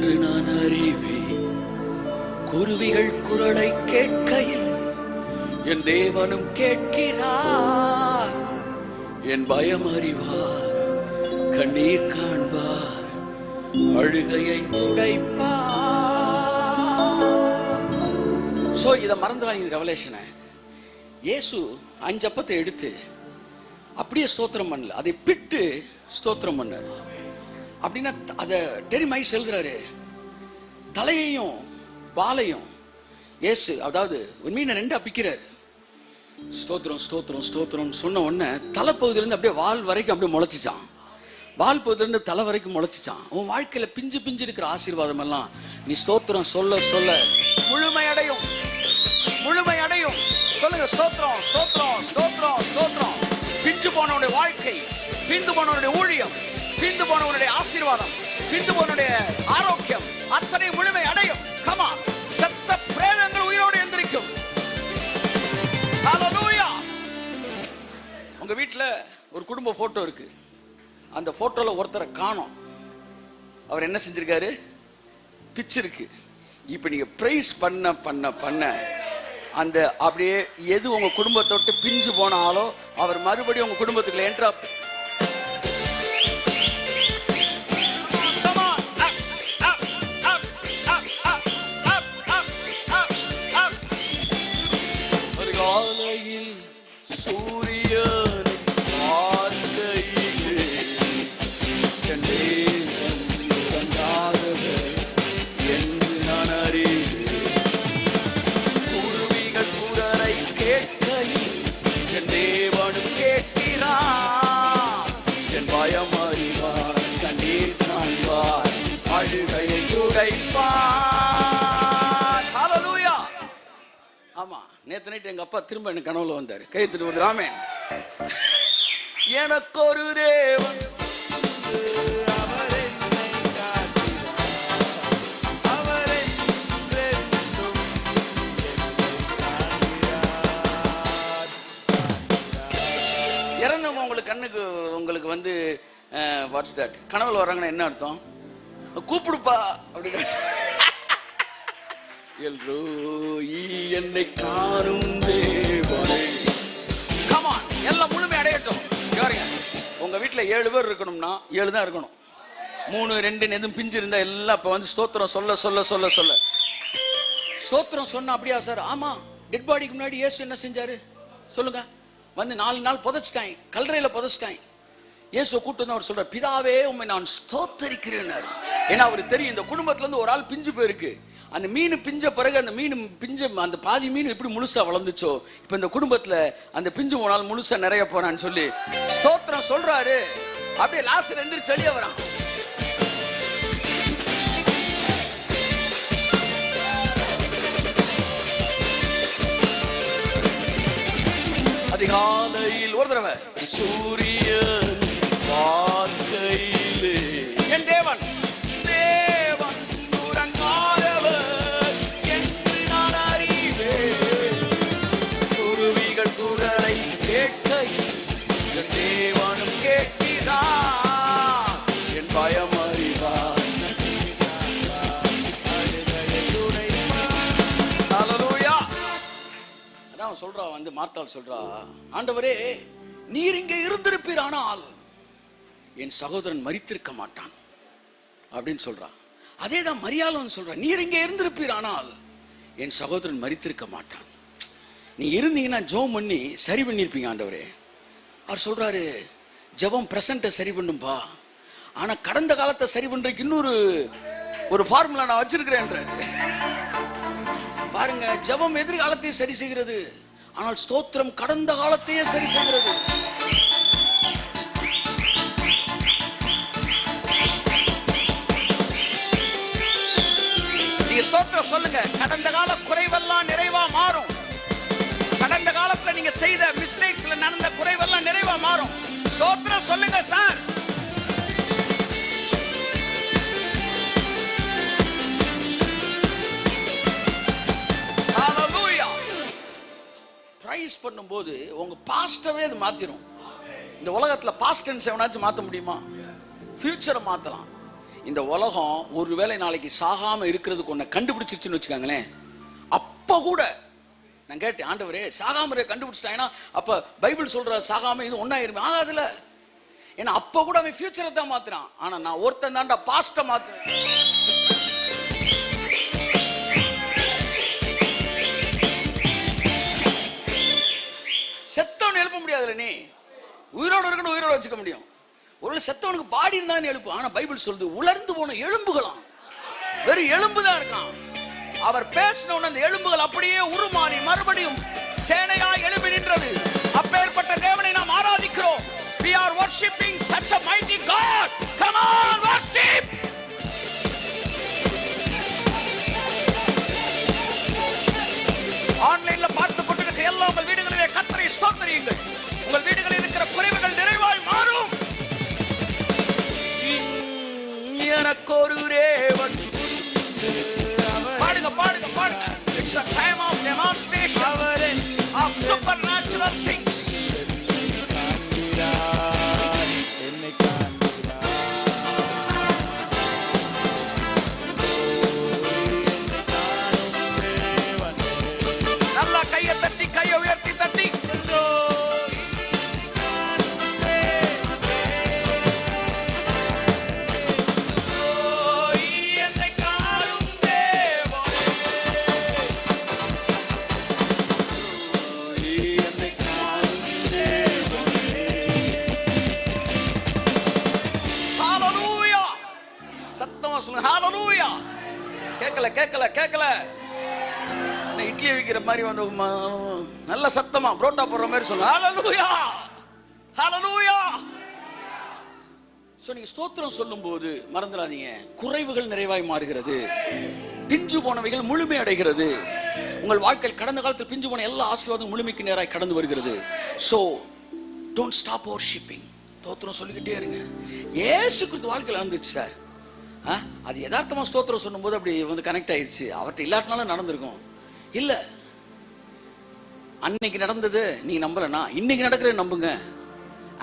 என்று நான் அறிவேன். குருவிகள் குரலை கேட்கையில் என் தேவனும் கேட்கிறார். என் பயம் அறிவார், கண்ணீர் காண்பார், அழுகையை துடைப்பார். சோ இதை மறந்துடாங்க. இந்த ரெவலேஷனை இயேசு 5 அப்பத்தை எடுத்து அப்படியே ஸ்தோத்திரம் பண்ணல, அதை பிட்டு ஸ்தோத்திரம் பண்ணார். அப்படின்னா அதை டெரிமைஸ் எழுதுறாரு. தலையையும் வாலையும் இயேசு, அதாவது ஒரு மீனை 2 அப்பிக்கிறார். ஸ்தோத்திரம் ஸ்தோத்திரம் ஸ்தோத்திரம் சொன்ன உடனே தலைப்பகுதியிலேருந்து அப்படியே வால் வரைக்கும் அப்படியே முளைச்சிச்சான். வால் பகுதியிலேருந்து தலை வரைக்கும் முளைச்சிச்சான். உன் வாழ்க்கையில பிஞ்சு பிஞ்சு இருக்கிற ஆசீர்வாதம் எல்லாம் நீ ஸ்தோத்திரம் சொல்ல சொல்ல முழுமை அடையும், முழுமை அடையும். சொல்லுங்க, ஸ்தோத்திரம் ஸ்தோத்திரம் ஸ்தோத்திரம் ஸ்தோத்திரம். பிஞ்சு போனவனுடைய வாழ்க்கை, பிந்து போனவனுடைய ஊழியம், பிந்து போனவனுடைய ஆசீர்வாதம், பிந்து போனவனுடைய ஆரோக்கியம் அத்தனை முழுமை அடையும். கமா, செத்த பிரேதங்கள் உயிரோடு எந்திரிக்கும். ஹல்லேலூயா. உங்க வீட்டுல ஒரு குடும்ப போட்டோ இருக்கு. அந்த போட்டோல ஒருத்தரை காணோம். அவர் என்ன செஞ்சிருக்காரு? பிச்சிருக்கு. இப்ப நீங்க பிரைஸ் பண்ண பண்ண பண்ண அந்த அப்படியே எது உங்க குடும்பத்தோட்டு பிஞ்சு போனாலோ அவர் மறுபடியும் உங்க குடும்பத்துக்குள்ள என்ட்ரா. ஒரு காலையில் சூரியன் பார்க்கையிலே என் தேவன் தந்தாதவர் என்று நான் அறிவேன். குருவிகள் குரலை கேட்கையில் என் தேவனும் கேட்கிறார். என் பயம் அறிவார், கண்ணீர் காண்பார், அழுகையை துடைப்பார். ஹல்லேலூயா. ஆமா, நேத்து நைட் எங்க அப்பா திரும்ப எனக்கு கனவுல வந்தாரு. கையெழுத்து ஒரு ராமே, எனக்கு ஒரு தேவன் அவர் என்னை இறந்தவங்க உங்களுக்கு கண்ணுக்கு உங்களுக்கு வந்து வாட்ஸ் தட் கனவுல வர்றாங்கன்னா என்ன அர்த்தம்? கூப்பிடுப்பா அப்படின்னு. என்னை காணும் தேவனே. Come on, எல்லாம் முழுமை அடையட்டும். பாருங்க, உங்க வீட்டுல 7 பேர் இருக்கணும்னா 7 தான் இருக்கணும். 3 2 எதுவும் பிஞ்சு இருந்தா எல்லாம் இப்ப வந்து ஸ்தோத்திரம் சொல்ல சொல்ல சொல்ல சொல்ல ஸ்தோத்திரம் சொன்னா அப்படியா சார்? ஆமா, டெட் பாடிக்கு முன்னாடி இயேசு என்ன செஞ்சாரு சொல்லுங்க? வந்து 4 நாள் புதைச்சிட்டாங்க, கல்லறையில புதைச்சிட்டாங்க. இயேசு கூட்டு வந்து அவர் சொல்ற, பிதாவே உம்மை நான் ஸ்தோத்தரிக்கிறேன். ஏன்னா அவருக்கு தெரியும் இந்த குடும்பத்துல இருந்து ஒரு ஆள் பிஞ்சு போயிருக்கு. அந்த மீன் பிஞ்ச பிறகு அந்த மீன் பிஞ்ச அந்த பாதி மீன் எப்படி முழுசா வளர்ந்துச்சோ, இப்ப இந்த குடும்பத்துல அந்த பிஞ்சு போனால் முழுசா நிறைய போறான்னு சொல்லி ஸ்தோத்திரம் சொல்றாரு. அப்படியே லாஸ்ட் எந்திரிச்சு வெளியே வரான். அதிகாலையில் ஒரு தடவை சூரியன் பார்க்கையிலே என் தேவன் தேவன் உறங்காதவர் என்று நான் அறிவேன். குருவிகள் குரலை கேட்கையில் என் தேவனும் கேட்கிறார். என் பயம் அறிவார். சொல்றா வந்து மார்த்தாள் சொல்றா, ஆண்டவரே நீர் இங்கே இருந்திருப்பீரானால் என் சகோதரன் மரித்திருக்க மாட்டான் அப்படின்னு சொல்றா. அதேதான் மரியாளும் சொல்றா, நீர் இங்கே இருந்திருப்பீரானால் என் சகோதரன் மரித்திருக்க மாட்டான். நீ இருந்தீங்கன்னா ஜெபம் பண்ணி சரி பண்ணிருப்பீங்க ஆண்டவரே. அவர் சொல்றாரு, ஜெபம் பிரசன்ட்டை சரி பண்ணும்பா, ஆனா கடந்த காலத்தை சரி பண்றதுக்கு இன்னொரு ஃபார்முலா நான் வச்சிருக்கிறேன். பாருங்க, ஜெபம் எதிர்காலத்தை சரி செய்கிறது, ஆனால் ஸ்தோத்திரம் கடந்த காலத்தையே சரி செய்கிறது. நீங்க ஸ்தோத்திரம் சொல்லுங்க, கடந்த கால குறைவெல்லாம் நிறைவா மாறும். கடந்த காலத்துல நீங்க செய்த மிஸ்டேக்ஸ்ல நடந்த குறைவெல்லாம் நிறைவா மாறும். ஸ்தோத்திரம் சொல்லுங்க சார். பண்ணும்போது உங்க பாஸ்டவே அது மாத்திரும். இந்த உலகத்துல பாஸ்ட் டென்ஸ் எவனாச்சும் மாத்த முடியுமா? ஃபியூச்சரை மாத்தலாம். இந்த உலகம் ஒருவேளை நாளைக்கு சாகாம இருக்கிறதுக்கு ஒன்ன கண்டுபிடிச்சிருச்சுன்னு வச்சுக்காங்களேன், அப்ப கூட நான் கேட்டேன், ஆண்டவரே சாகாம கண்டுபிடிச்சிட்டாங்கன்னா அப்ப பைபிள் சொல்ற சாகாம இது ஒன்னாயிருமே? ஆகாதுல. ஏன்னா அப்ப கூட அவன் ஃபியூச்சரை தான் மாத்துறான். ஆனா நான் ஒருத்தன் தாண்டா பாஸ்ட மாத்துறேன். செத்தவன் எழுப்ப முடியாதுல, நீ உயிரோடு இருக்கணும், உயிரோடு வச்சுக்க முடியும். ஒரு செத்தவனுக்கு பாடி இருந்தா எழுப்பு. ஆனா பைபிள் சொல்லுது உலர்ந்து போன எலும்புகளாம், வெறும் எலும்பு தான் இருக்கான். அவர் பேசினோன்னு அந்த எலும்புகள் அப்படியே உருமாறி மறுபடியும் சேனையா எழுப்பி நின்றது. அப்பேற்பட்ட தேவனை நாம் ஆராதிக்கிறோம். We are worshiping such a mighty God. Come on, worship. ஆன்லைன்ல பார்த்து கொண்டிருக்கிற எல்லா உங்கள் வீடுகளிலே கர்த்தரை ஸ்தோத்திரியுங்கள். உங்கள் வீடுகளில் இருக்கிற குறைவுகள் நிறைவாய் மாறும். எனக்கு ஒரு தேவன். பாடுங்க பாடுங்க பாடுங்க. It's a time of demonstration of supernatural things. நல்லா கையை தட்டி, கையை உயர்த்தி தட்டி. கேட்கல கேட்கல கேட்கல. இட்லி விக்கிற மாதிரி வந்து நல்ல சத்தமா புரோட்டா போடுற மாதிரி சொல்லுங்க. ஹல்லேலூயா ஹல்லேலூயா. சோ நீங்க ஸ்தோத்திரம் சொல்லும்போது மறந்துடாதீங்க, குறைவுகள் நிறைவாய் மாறுகிறது, பிஞ்சு போனவைகள் முழுமை அடைகிறது. உங்கள் வாழ்க்கையில் கடந்த காலத்தில் பிஞ்சு போன எல்லா ஆசீர்வாதமும் முழுமைக்கு நேராய் கடந்து வருகிறது. So don't stop worshipping. ஸ்தோத்திரம் சொல்லிக்கிட்டே இருங்க. இயேசு கிறிஸ்து வாழ்க்கையில் நடந்துச்சு சார். அது யதார்த்தமா ஸ்தோத்திரம் சொல்லும் போது அப்படி வந்து கனெக்ட் ஆயிடுச்சு. அவர்கிட்ட இல்லாட்டினாலும் நடந்திருக்கும். இல்ல, அன்னைக்கு நடந்தது நீங்க நம்பலனா இன்னைக்கு நடக்கிற நம்புங்க.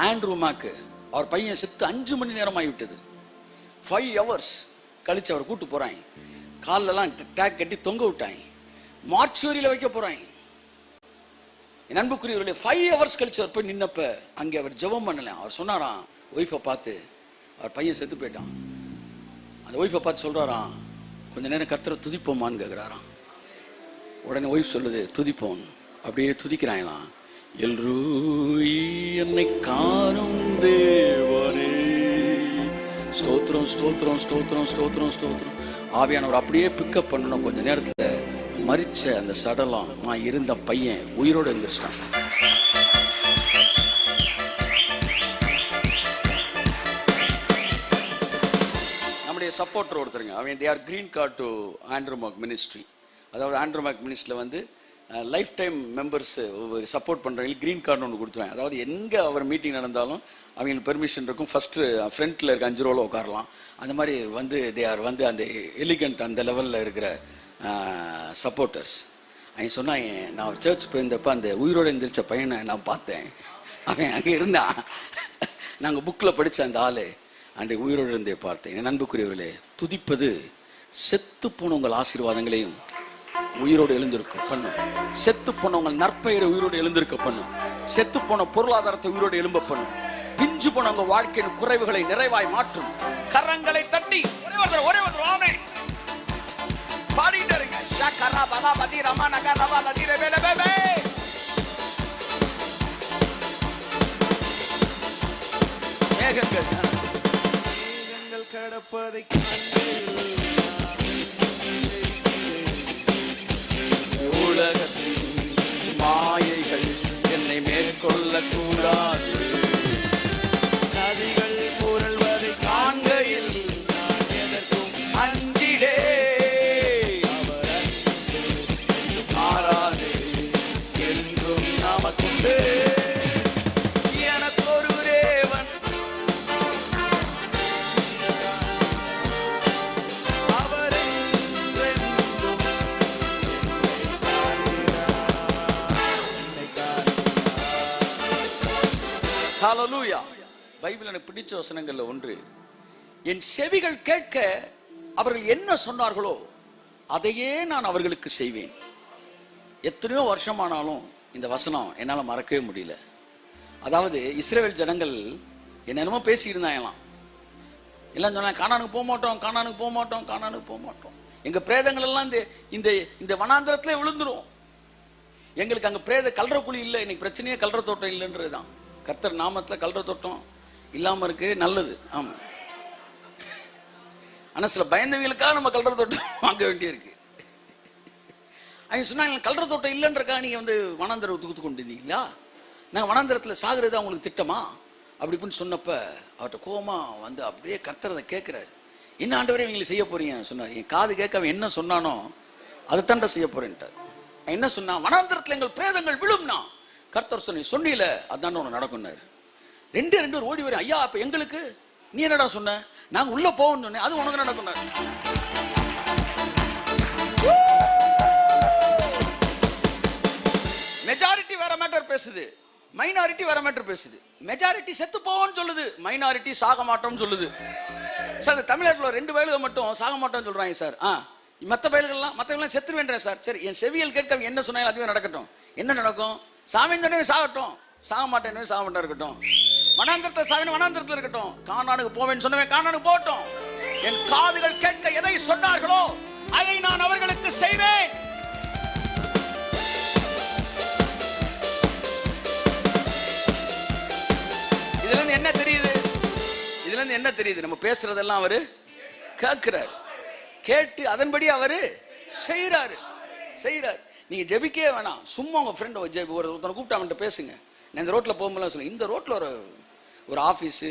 ஆண்ட்ரூ மேக்கு அவர் பையன் செத்து 5 மணி நேரம் ஆகிவிட்டது. 5 hours கழிச்சு அவர் கூட்டு போறாங்க. காலெல்லாம் டேக் கட்டி தொங்க விட்டாங்க. மார்ச்சுவரியில் வைக்க போறாங்க. என் அன்புக்குரியவர்களே, 5 hours கழிச்சு அவர் போய் நின்னப்ப அங்கே அவர் ஜெபம் பண்ணல. அவர் சொன்னாராம், ஒய்ஃபை பார்த்து, அவர் பையன் செத்து போயிட்டான். அந்த ஒய்ஃபை பார்த்து சொல்றாராம், கொஞ்ச நேரம் கர்த்தரை துதிப்போமான்னு கேட்குறாராம். உடனே ஒய்ஃப் சொல்லுது, துதிப்போம். அப்படியே துதிக்கிறாங்களாம். எல்ரூயி என்னை காணும் தேவனே, ஸ்தோத்திரம் ஸ்தோத்திரம் ஸ்தோத்திரம் ஸ்தோத்திரம் ஸ்தோத்திரம். ஆவியானவர் அப்படியே பிக்கப் பண்ணணும். கொஞ்ச நேரத்தில் மரிச்ச அந்த சடலம், நான் இருந்த பையன் உயிரோடு எழுந்திரிச்சிட்டான். நம்முடைய சப்போர்ட்டர் ஒருத்தருங்க, அவன் they are green card to Andrew Mack ministry. அதாவது ஆண்ட்ரூ மேக் மினிஸ்ட்ரியில் வந்து லைஃப் டைம் மெம்பர்ஸ் சப்போர்ட் பண்ணுறவங்களுக்கு க்ரீன் கார்டு ஒன்று கொடுத்துருவாங்க. அதாவது எங்கே அவர் மீட்டிங் நடந்தாலும் அவங்களுக்கு பெர்மிஷன் இருக்கும். ஃபஸ்ட்டு ஃப்ரண்ட்டில் இருக்க 5 ரோவில் உட்காரலாம். அந்த மாதிரி வந்து தே ஆர் வந்து அந்த எலிகண்ட் அந்த லெவலில் இருக்கிற சப்போர்ட்டர்ஸ். அவன் சொன்னான், நான் ஒரு சர்ச் போயிருந்தப்போ அந்த உயிரோடு எழுந்திரிச்ச பையனை நான் பார்த்தேன். அவன் அங்கே இருந்தான். நாங்கள் புக்கில் படித்த அந்த ஆள் அன்றைக்கு உயிரோடு இருந்தே பார்த்தேன். என் அன்புக்குரியவர்களே, துதிப்பது செத்து போன உங்கள் ஆசீர்வாதங்களையும் உயிரோடு எழுந்திருக்க பண்ணும். செத்து போன உங்கள் நற்பெயரை உயிரோடு எழுந்திருக்க பண்ணும். செத்து போன பொருளாதாரத்தை உயிரோடு எழும்ப பண்ணும். பிஞ்சு போன உங்கள் வாழ்க்கையின் குறைவுகளை நிறைவாய் மாற்றும். கரங்களை தட்டி ஒரே ஒரு ஆமென் பாடிட்டு இருங்க. ஷக்கரா பலா பதி ரமா நகரவா நதிரே வேலே பேபே. மேகங்கள் கடப்பதை உலகத்தின் மாயைகள் என்னை மேற்கொள்ள கூடாது. நதிகள் புரள்வதை காண்கையில் நான் எதற்கும் அஞ்சிடே. மாறாது என்றும் நமக்குண்டு எனக்கு ஒரு தேவன். ஹல்லேலூயா. பைபிள் எனக்கு பிடிச்ச வசனங்கள்ல ஒன்று, என் செவிகள் கேட்க அவர்கள் என்ன சொன்னார்களோ அதையே நான் அவர்களுக்கு செய்வேன். எத்தனையோ வருஷமானாலும் இந்த வசனம் என்னால் மறக்கவே முடியல. அதாவது இஸ்ரவேல் ஜனங்கள் என்னென்னமோ பேசியிருந்தாங்களாம். எல்லாம் சொன்னாங்க, கானானுக்கு போக மாட்டோம், கானானுக்கு போக மாட்டோம், கானானுக்கு போக மாட்டோம். எங்க பிரேதங்கள் எல்லாம் இந்த இந்த வனாந்திரத்திலே விழுந்துரும். எங்களுக்கு அங்கே பிரேத கல்ற குழி இல்லை. இன்னைக்கு பிரச்சனையே கல்ற தோட்டம் இல்லைன்றதுதான். கர்த்தர் நாமத்தில் கல்ற தோட்டம் இல்லாமல் இருக்கு, நல்லது. ஆமாம். ஆனால் சில பயந்தவங்களுக்காக நம்ம கல்ற தோட்டம் வாங்க வேண்டியிருக்கு. அவங்க சொன்னாங்க, கல்ற தோட்டம் இல்லைன்றக்கா நீங்கள் வந்து வனாந்திரத்தை ஊத்து கொண்டு இருந்தீங்களா? நாங்கள் வனாந்திரத்தில் சாகுறது அவங்களுக்கு திட்டமா அப்படி இப்படின்னு சொன்னப்ப அவர்கிட்ட கோவமா வந்து அப்படியே கர்த்தர் அதை கேட்குறாரு. என்ன ஆண்டவரே இவங்களை செய்ய போறீங்க சொன்னார். என் காது கேட்க அவன் என்ன சொன்னானோ அதைத்தாண்ட செய்ய போறேன்ட்டார். என்ன சொன்னா, வனாந்திரத்தில் எங்கள் பிரேதங்கள் விழும்னா கர்த்தர் சொன்னீல அதான் ஒன்று நடக்கும்னாரு. 2 ஓடி வரும். ஐயா அப்ப எங்களுக்கு நீ என்னடா சொன்ன? நாங்க உள்ள போவோம்னு சொன்னேன், அது உனக்கு நடக்கும்னாரு. மெஜாரிட்டி வேற மேட்டர் பேசுது, மைனாரிட்டி வேற மேட்டர் பேசுது. மெஜாரிட்டி செத்து போவோம்னு சொல்லுது, மைனாரிட்டி சாக மாட்டோம்னு சொல்லுது. சார் தமிழ்நாட்டில் 2 வயலுக மட்டும் சாக மாட்டோம்னு சொல்றாங்க சார். மற்ற வயல்கள்லாம் செத்து வேண்டேன் சார். சரி, என் செவியல் கேட்க என்ன சொன்னாலும் அதுவே நடக்கட்டும். என்ன நடக்கும்? சாமிந்தனவே சாகட்டும், சாக மாட்டேன் சாக மாட்டேன் இருக்கட்டும். வனாந்திரத்தை சாவின வனாந்திரத்தில் இருக்கட்டும். கானானுக்கு போவேன்னு சொன்னவன் கானானுக்கு போகட்டும். என் காதுகள் கேட்க எதை சொன்னார்களோ அதை நான் அவர்களுக்கு செய்வேன். இதுல இருந்து என்ன தெரியுது? இதுல இருந்து என்ன தெரியுது? நம்ம பேசுறதெல்லாம் அவரு கேட்கிறாரு. கேட்டு அதன்படி அவரு செய்யறாரு. நீங்க ஜெபிக்கவே வேணாம். சும்மா உங்க ஃப்ரெண்ட் ஒருத்தனை கூப்பிட்டு அவன்கிட்ட பேசுங்க. நான் இந்த ரோட்ல போகும்போது சொல்லுங்க, இந்த ரோட்ல ஒரு ஆஃபீஸு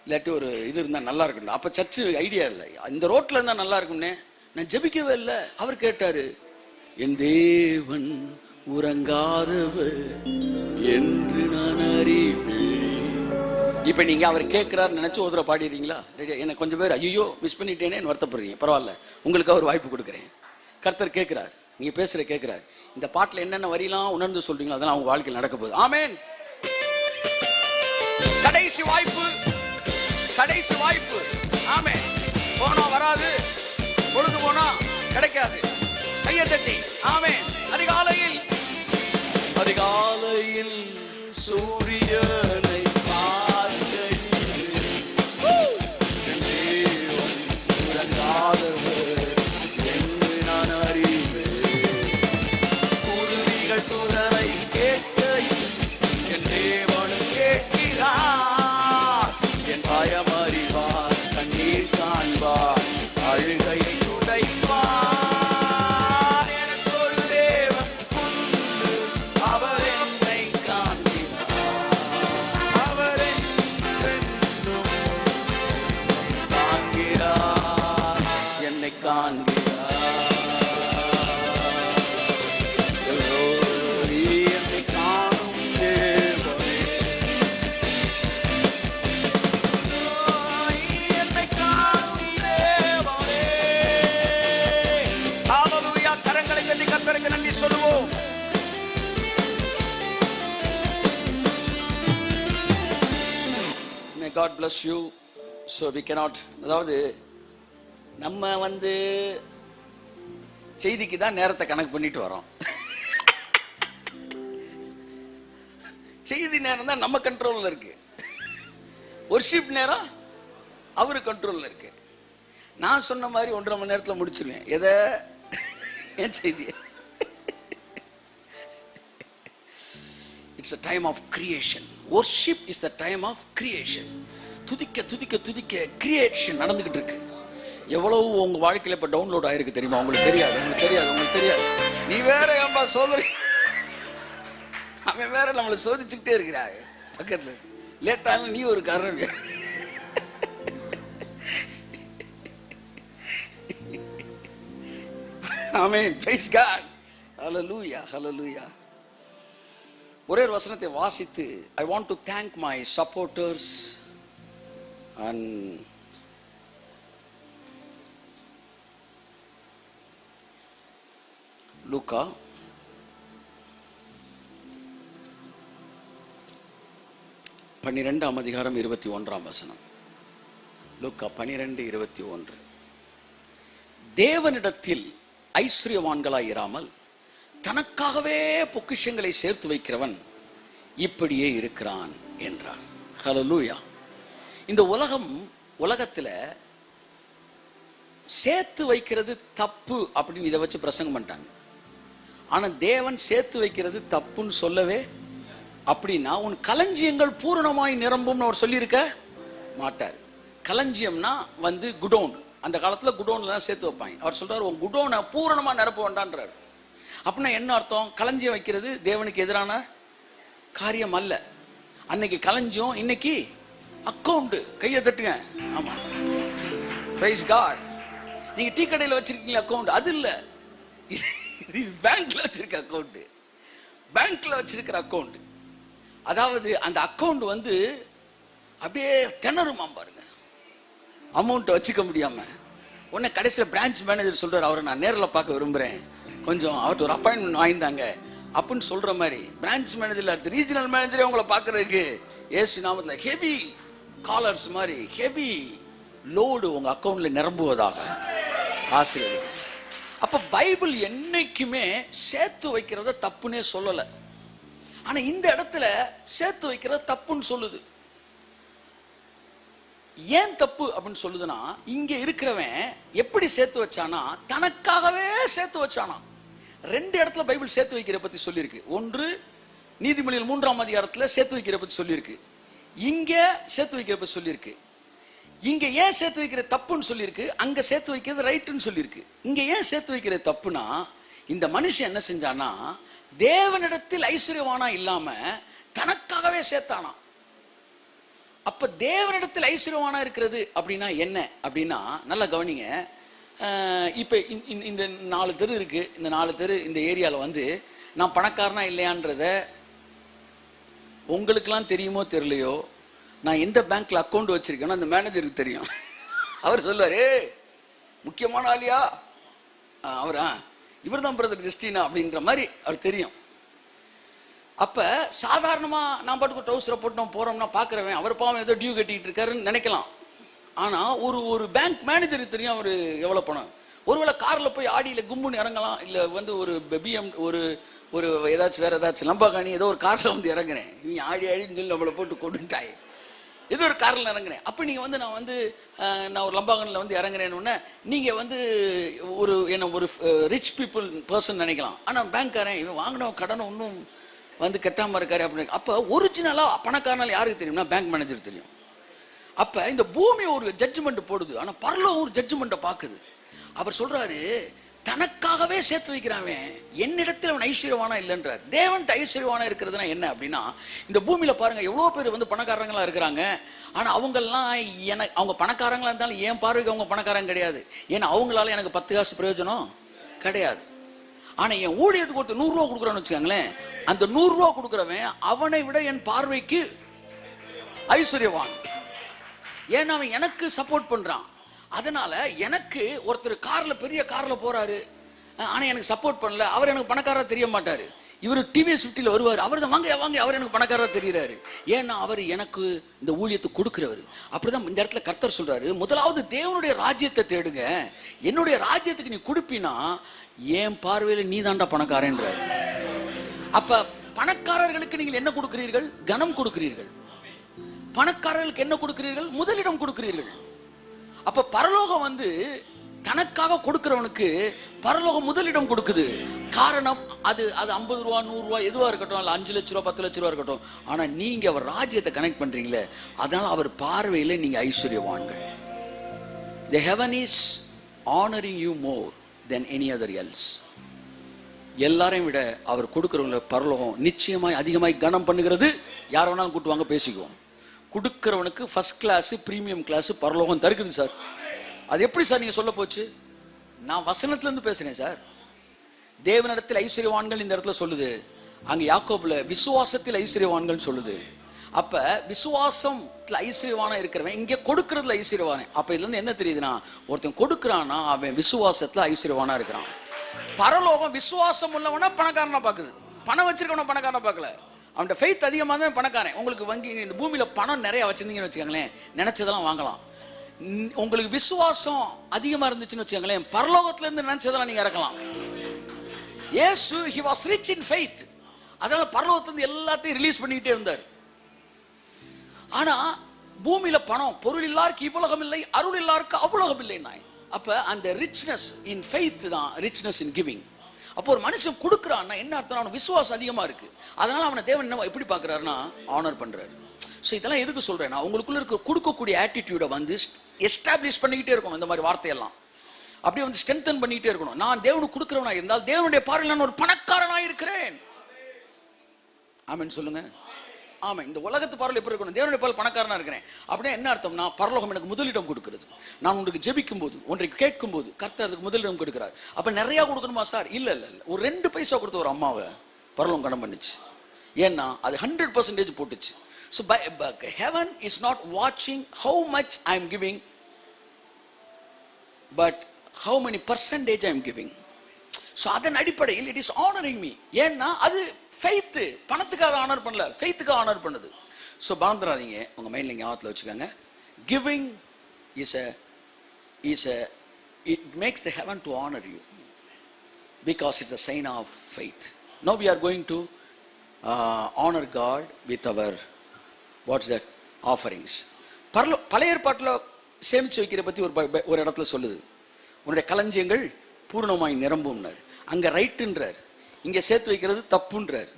இல்லாட்டி ஒரு இது இருந்தால் நல்லா இருக்கும்ல. அப்போ சர்ச்சு ஐடியா இல்லை, இந்த ரோட்டில் இருந்தால் நல்லா இருக்கும்னே. நான் ஜெபிக்கவே இல்லை. அவர் கேட்டாரு, என் தேவன் உறங்காதவர் என்று நான் அறிவேன். இப்போ நீங்கள் அவர் கேட்குறாரு நினச்சி ஒரு தடவை பாடிடுறீங்களா? ரெடியா? எனக்கு கொஞ்சம் பேர் ஐயோ மிஸ் பண்ணிட்டேனேன்னு வருத்தப்படுறீங்க. பரவாயில்ல, உங்களுக்கு அவர் வாய்ப்பு கொடுக்குறேன். கர்த்தர் கேட்குறார், நீங்கள் பேசுகிற கேட்குறாரு. இந்த பாட்டில் என்னென்ன வரியெல்லாம் உணர்ந்து சொல்கிறீங்களோ அதெல்லாம் அவங்க வாழ்க்கையில் நடக்க போகுது. ஆமேன். கடைசி வாய்ப்பு, கடைசி வாய்ப்பு. ஆமே, போனா வராது, பொழுது போனா கிடைக்காது. கையை தட்டி ஆமே. அதிகாலையில், அதிகாலையில் சூரியனை உறங்காதவர் என்று நான் அறிவேன். குருவிகள் குரலை கேட்கையில் என் தேவனும் கேட்கிறார். என் பயம் அறிவார், கண்ணீர் காண்பார், அழுகையை துடைப்பார். எனக்கு ஒரு தேவன் உண்டு, அவர் என்னை காண்கிறார். அவர் என்றென்றும் காண்கிறார், என்னை காண்கிறார். என்னை காணும் தேவனே, என்னை காணும் தேவனே. ஹல்லேலூயா. கரங்களை தட்டி கர்த்தருக்கு நன்றி சொல்லுவோம். May God bless you. So we cannot, அதாவது நம்ம செய்திக்கு தான் நேரத்தை கணக்கு பண்ணிட்டு வரோம். செய்தி நேரம் தான் நம்ம கண்ட்ரோல்ல இருக்கு. வொர்ஷிப் நேரம் அவரு கண்ட்ரோல்ல இருக்கு. நான் சொன்ன மாதிரி 1.5 மணி நேரத்தில் முடிச்சிருவேன். எதை? என் செய்தியை. It's a time of creation. Worship is the time of creation. துதிக்க துதிக்க துதிக்க கிரியேஷன் நடந்துகிட்டு இருக்கு. எவ்வளவு உங்க வாழ்க்கையில இப்ப டவுன்லோட் ஆயிருக்கு தெரியுமா? உங்களுக்கு தெரியாது, உங்களுக்கு தெரியாது, உங்களுக்கு தெரியாது. நீ வேற ஏன்பா சோதரி, அவன் வேற நம்மளை சோதிச்சுக்கிட்டே இருக்கிறாங்க பக்கத்துல. லேட் ஆகும், நீ ஒரு காரணம். Amen. Praise God. Hallelujah, hallelujah. ஒரே ஒரு வசனத்தை வாசித்து, I want to thank my supporters and லூக்கா 12:21. லூக்கா 12:21. தேவனிடத்தில் ஐஸ்வர்யவான்களாய் இராமல் தனக்காகவே பொக்கிஷங்களை சேர்த்து வைக்கிறவன் இப்படியே இருக்கிறான் என்றார். ஹல்லேலூயா. இந்த உலகத்துல சேர்த்து வைக்கிறது தப்பு அப்படின்னு இதை வச்சு பிரசங்கம் பண்ணிட்டாங்க. ஆனா தேவன் சேர்த்து வைக்கிறது தப்புன்னு சொல்லவே. அப்படின்னா உன் களஞ்சியங்கள் பூரணமாய் நிரம்பும் அவர் சொல்லியிருக்க மாட்டார். களஞ்சியம்னா குடோன். அந்த காலத்துல குடோன்ல தான் சேர்த்து வைப்பாங்க. அவர் சொல்றாரு, உன் குடோனை பூரணமா நிரப்ப வேண்டான்றார். அப்படின்னா என்ன அர்த்தம்? களஞ்சியம் வைக்கிறது தேவனுக்கு எதிரான காரியம் அல்ல. அன்னைக்கு களஞ்சியம், இன்னைக்கு அக்கௌண்ட். கையை தட்டுங்க. ஆமா, பிரைஸ் காட். நீங்க டீ கடையில் வச்சிருக்கீங்க அக்கௌண்ட், அது இல்ல. பேங்க்ல வச்சிருக்க அக்கௌண்ட், பேங்க்ல வச்சிருக்கிற அக்கௌண்ட். அதாவது அந்த அக்கௌண்ட் அப்படியே திணறுமா பாருங்க, அமௌண்ட் வச்சுக்க முடியாம. உடனே கடைசியில் பிரான்ச் மேனேஜர் சொல்றாரு, அவரை நான் நேரில் பார்க்க விரும்புறேன், கொஞ்சம் அவர்கிட்ட ஒரு அப்பாயின்மெண்ட் வாங்கிந்தாங்க அப்படின்னு சொல்ற மாதிரி. பிரான்ச் மேனேஜர்ல அடுத்து ரீஜனல் மேனேஜரே உங்களை பார்க்கறதுக்கு ஏசு நாமத்தில் ஹெவி காலர்ஸ் மாதிரி ஹெவி லோடு உங்க அக்கௌண்ட்ல நிரம்புவதாக ஆசீர்வதிக்கும். அப்ப பைபிள் என்னைக்குமே சேர்த்து வைக்கிறத தப்புன்னே சொல்லல. ஆனா இந்த இடத்துல சேர்த்து வைக்கிறது தப்புன்னு சொல்லுது. ஏன் தப்பு அப்படின்னு சொல்லுதுன்னா, இங்க இருக்கிறவன் எப்படி சேர்த்து வச்சானா, தனக்காகவே சேர்த்து வச்சானா. 2 இடத்துல பைபிள் சேர்த்து வைக்கிற பத்தி சொல்லியிருக்கு. ஒன்று நீதிமொழிகள் 3ஆம் அதிகாரத்துல சேர்த்து வைக்கிற பத்தி சொல்லியிருக்கு. இங்க சேர்த்து வைக்கிற பத்தி சொல்லியிருக்கு. இங்க ஏன் சேர்த்து வைக்கிற தப்புன்னு சொல்லியிருக்கு, அங்க சேர்த்து வைக்கிறது ரைட்டுன்னு சொல்லியிருக்கு. இங்க ஏன் சேர்த்து வைக்கிற தப்புனா, இந்த மனுஷன் என்ன செஞ்சானா, தேவனிடத்தில் ஐஸ்வர்யவானா இல்லாம தனக்காகவே சேர்த்தானா. அப்ப தேவனிடத்தில் ஐஸ்வர்யவானா இருக்கிறது அப்படின்னா என்ன அப்படின்னா, நல்லா கவனிங்க. இப்ப இந்த 4 தெரு இருக்கு. இந்த 4 தெரு இந்த ஏரியால நான் பணக்காரனா இல்லையான்றத உங்களுக்கெல்லாம் தெரியுமோ தெரியலையோ, நான் எந்த பேங்க்ல அக்கௌண்ட் வச்சிருக்கேனோ அந்த மேனேஜருக்கு தெரியும். அவர் சொல்லுவாரு, முக்கியமான ஆளியா அவரா, இவர் தான் பிரதர் ஜஸ்டினா அப்படின்ற மாதிரி அவர் தெரியும். அப்ப சாதாரணமா நான் பாட்டுக்கு ட்ரௌசரை போட்டு நம்ம போறோம்னா பாக்குறவன் அவர் பாவம் ஏதோ டியூ கட்டிட்டு இருக்காருன்னு நினைக்கலாம். ஆனா ஒரு பேங்க் மேனேஜருக்கு தெரியும் அவரு எவ்வளவு பணம். ஒருவேளை கார்ல போய் ஆடியில கும்முன்னு இறங்கலாம், இல்ல ஒரு பிஎம் ஒரு ஏதாச்சும் வேற ஏதாச்சும் லம்பாகாணி ஏதோ ஒரு கார்ல இறங்குறேன், இவங்க ஆடின்னு சொல்லி நம்மளை போட்டு கொண்டுட்டாய், ஏதோ ஒரு கார்ல இறங்குறேன். அப்ப நீங்க நான் ஒரு லம்பாகனில் இறங்குறேன்னு நீங்க ஒரு ரிச் பீப்புள் பர்சன் நினைக்கலாம். ஆனா பேங்க்காரன் இவன் வாங்கின கடனை ஒன்றும் கட்டாம இருக்காரு அப்படின்னு. அப்ப ஒரிஜினலா பணக்காரனால யாருக்கு தெரியும்னா பேங்க் மேனேஜர் தெரியும். அப்ப இந்த பூமி ஒரு ஜட்ஜ்மெண்ட் போடுது, ஆனா பரலோகம் ஒரு ஜட்ஜ்மெண்ட்டை பாக்குது. அவர் சொல்றாரு, தனக்காகவே சேர்த்து வைக்கிறான் என்னிடத்தில் அவன் ஐஸ்வர்யவானா இல்லைன்றார். தேவன் ஐஸ்வர்யவானா இருக்கிறதுனா என்ன அப்படின்னா, இந்த பூமியில பாருங்க எவ்வளவு பேர் பணக்காரங்களா இருக்கிறாங்க. ஆனா அவங்கெல்லாம் அவங்க பணக்காரங்களா இருந்தாலும் என் பார்வைக்கு அவங்க பணக்காரங்க கிடையாது. ஏன்னா அவங்களால எனக்கு 10 காசு பிரயோஜனம் கிடையாது. ஆனா என் ஊழியத்துக்கு ஒருத்தர் 100 ரூபா கொடுக்குறான்னு வச்சுக்காங்களேன், அந்த 100 ரூபா கொடுக்குறவன் அவனை விட என் பார்வைக்கு ஐஸ்வர்யவான். ஏன்னா அவன் எனக்கு சப்போர்ட் பண்றான். அதனால எனக்கு ஒருத்தர் பெரிய கார்ல போறாரு, ஆனா எனக்கு சப்போர்ட் பண்ணல, அவர் எனக்கு பணக்காரா தெரிய மாட்டாரு. இவர் டிவிஎஸ் 50ல வருவார், அவர் தான் வாங்க அவர் எனக்கு பணக்காரா தெரிகிறாரு. ஏன்னா அவர் எனக்கு இந்த ஊழியத்தை கொடுக்கிறவர். அப்படிதான் இந்த இடத்துல கர்த்தர் சொல்றாரு, முதலாவது தேவனுடைய ராஜ்யத்தை தேடுங்க, என்னுடைய ராஜ்யத்துக்கு நீ கொடுப்பினா என் பார்வையில நீ தாண்டா பணக்காரன்றாரு. அப்ப பணக்காரர்களுக்கு நீங்கள் என்ன கொடுக்கிறீர்கள்? கனம் கொடுக்கிறீர்கள். பணக்காரர்களுக்கு என்ன கொடுக்கிறீர்கள்? முதலிடம் கொடுக்கிறீர்கள். அப்ப பரலோகம் தனக்காக கொடுக்கிறவனுக்கு பரலோகம் முதலிடம் கொடுக்குது. காரணம் அது 50 ரூபா 100 ரூபா எதுவா இருக்கட்டும், இல்ல 5 லட்ச ரூபா 10 லட்ச ரூபா இருக்கட்டும், ஆனா நீங்க அவர் ராஜ்யத்தை கனெக்ட் பண்றீங்களே, அதனால அவர் பார்வையில நீங்க ஐஸ்வர்யவான்கள். The heaven is honoring you more than any other else. எல்லாரையும் விட அவர் கொடுக்கிறவங்கள பரலோகம் நிச்சயமாய் அதிகமாய் கனம் பண்ணுகிறது. யார் வேணாலும் கூட்டுவாங்க, பேசிக்குவோம். கொடுக்கிறவனுக்கு ஃபர்ஸ்ட் கிளாஸ் பிரீமியம் கிளாஸ் பரலோகம் தருக்குது சார். அது எப்படி சார் நீங்க சொல்ல போச்சு? நான் வசனத்துல இருந்து பேசுறேன் சார். தேவனிடத்தில் ஐஸ்வர்யவான்கள் இந்த இடத்துல சொல்லுது, அங்க யாக்கோபுல விசுவாசத்தில் ஐஸ்வர்யவான்கள் சொல்லுது. அப்ப விசுவாசத்துல ஐஸ்வர்யவானா இருக்கிறவன் இங்க கொடுக்கறதுல ஐஸ்வர்யவானே. அப்ப இதுல இருந்து என்ன தெரியுதுன்னா, ஒருத்தன் கொடுக்கறானா அவன் விசுவாசத்துல ஐஸ்வர்யவானா இருக்கிறான். பரலோகம் விசுவாசம் உள்ளவனா பணக்காரனா பாக்குது, பணம் வச்சிருக்கவன பணக்காரனா பார்க்கல. அவன் ஃபெய்த் அதிகமாக தான் பணக்காரன். உங்களுக்கு இந்த பூமியில பணம் நிறைய வச்சிருந்தீங்கன்னு வச்சுக்கோங்களேன், நினைச்சதெல்லாம் வாங்கலாம். உங்களுக்கு விசுவாசம் அதிகமா இருந்துச்சுன்னு வச்சுக்கோங்களேன், பரலோகத்துல இருந்து நினைச்சதெல்லாம் நீங்க இறக்கலாம். இயேசு he was rich in faith, அதனால பரலோகத்துல இருந்து எல்லாத்தையும் ரிலீஸ் பண்ணிக்கிட்டே இருந்தார். ஆனா பூமியில பணம், பொருள் இல்லாருக்கு இவ்வுலகம் இல்லை, அருள் இல்லாருக்கு அவ்வுலகம் இல்லை. அப்ப அந்த ரிச்னஸ் இன் ஃபெய்த் தான் ரிச்னஸ் இன் கிவிங். அப்போ ஒரு மனுஷன் கொடுக்குறான்னா என்ன அர்த்தம்? அவனுக்கு விசுவாசம் அதிகமா இருக்கு. அதனால அவனை தேவன் என்ன எப்படி பாக்குறாருன்னா ஆனர் பண்றாரு. ஸோ இதெல்லாம் எதுக்கு சொல்றேன்னா, உங்களுக்குள்ள இருக்க கொடுக்கக்கூடிய ஆட்டிடியூடை எஸ்டாப்ளிஷ் பண்ணிக்கிட்டே இருக்கணும். இந்த மாதிரி வார்த்தையெல்லாம் அப்படியே ஸ்ட்ரென்தன் பண்ணிக்கிட்டே இருக்கணும். நான் தேவனுக்கு கொடுக்கிறவனா இருந்தால் தேவனுடைய பார்வையில் நான் ஒரு பணக்காரனா இருக்கிறேன். ஆமென் சொல்லுங்க. ஆமா, இந்த உலகத்து பார்வையில் எப்படி இருக்கணும்? தேவனுடைய பார்வையில் பணக்காரனா இருக்கிறேன் அப்படின்னா என்ன அர்த்தம்னா, பரலோகம் எனக்கு முதலிடம் கொடுக்கிறது. நான் உங்களுக்கு ஜெபிக்கும் போது, ஒன்றை கேட்கும் போது கர்த்தர் அதுக்கு முதலிடம் கொடுக்கிறார். அப்ப நிறைய கொடுக்கணுமா சார்? இல்ல இல்ல இல்ல, ஒரு 2 பைசா கொடுத்த ஒரு அம்மாவை பரலோகம் கடன் பண்ணுச்சு. ஏன்னா அது 100% போட்டுச்சு. So heaven is not watching how much I am giving, but how many percentage I am giving. So அதன் அடிப்படையில் it is honoring me. ஏன்னா அது ஃபெய்த், பணத்துக்காக ஆனர் பண்ணல, ஃபெய்த்துக்காக ஆனர் பண்ணுது. ஸோ பணந்துடாதீங்க, உங்க மைண்ட்ல ஞாபகத்தில் வச்சுக்கோங்க. Giving it makes the heaven to honor you because it's a sign of faith. Now we are going to honor God with our what's that offerings. பழைய ஏற்பாட்டில் சேமிச்சு வைக்கிற பத்தி ஒரு இடத்துல சொல்லுது, உன்னுடைய களஞ்சியங்கள் பூர்ணமாய் நிரம்பும்னார். அங்க ரைட்டுன்றார், இங்க சேர்த்து வைக்கிறது தப்புன்றார்.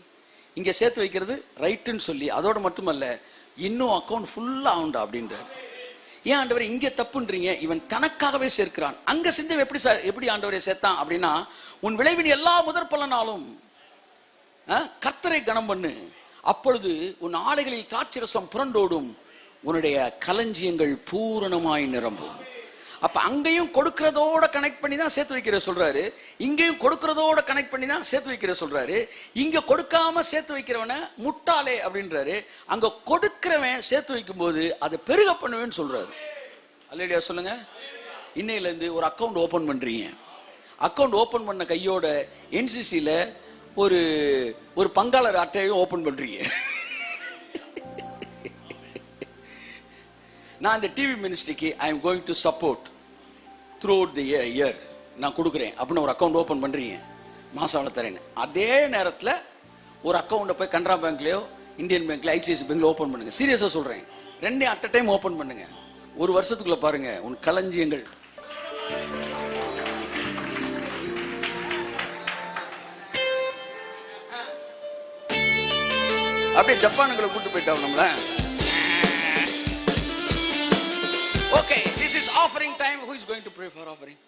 இங்க சேர்த்து வைக்கிறது ரைட்டுன்னு சொல்லி அதோட மட்டுமல்ல, இன்னும் அக்கௌண்ட் ஃபுல்லா ஆகுண்டா அப்படின்றார். ஏன் ஆண்டவரே இங்க தப்புன்றீங்க? இவன் தனக்காகவே சேர்க்கிறான். அங்க செஞ்சவன் எப்படி ஆண்டவரே சேர்த்தான் அப்படின்னா, உன் விளைவின் எல்லா முதற் பலனாலும் கர்த்தரை கனம் பண்ணு, அப்பொழுது உன் ஆலைகளில் திராட்சரசம் புரண்டோடும், உன்னுடைய களஞ்சியங்கள் பூரணமாய் நிரம்பும். அப்ப அங்கேயும் கொடுக்கிறதோட கனெக்ட் பண்ணி தான் சேர்த்து வைக்கிற சொல்றாரு, இங்கேயும் கொடுக்கிறதோட கனெக்ட் பண்ணி தான் சேர்த்து வைக்கிற சொல்றாரு. இங்க கொடுக்காம சேர்த்து வைக்கிறவன முட்டாளே அப்படின்றாரு, அங்க கொடுக்கிறவன் சேர்த்து வைக்கும் போது அதை பெருக பண்ணுவேன்னு சொல்றாரு. அல்லேலூயா சொல்லுங்க. இன்னையில இருந்து ஒரு அக்கௌண்ட் ஓபன் பண்றீங்க, அக்கௌண்ட் ஓபன் பண்ண கையோட என்சிசில ஒரு ஒரு பங்காளர் அட்டையும் ஓபன் பண்றீங்க. நான் இந்த டிவி மினிஸ்ட்ரிக்கு I am going to support throughout the year நான் கொடுக்குறேன் அப்படின்னு ஒரு அக்கௌண்ட் ஓப்பன் பண்ணுறீங்க, மாதம் அவ்வளோ தரேன்னு. அதே நேரத்தில் ஒரு அக்கௌண்ட்டை போய் கனரா பேங்க்லையோ இந்தியன் பேங்க்ல ஐசிஐசி பேங்க்ல ஓப்பன் பண்ணுங்க. சீரியஸாக சொல்கிறேன், ரெண்டையும் அட் அ டைம் ஓப்பன் பண்ணுங்க. ஒரு வருஷத்துக்குள்ள பாருங்க உன் களஞ்சியங்கள். அப்படியே ஜப்பானுங்களை கூட்டு போயிட்டோம் நம்மள. Okay, this is offering time. Who is going to pray for offering?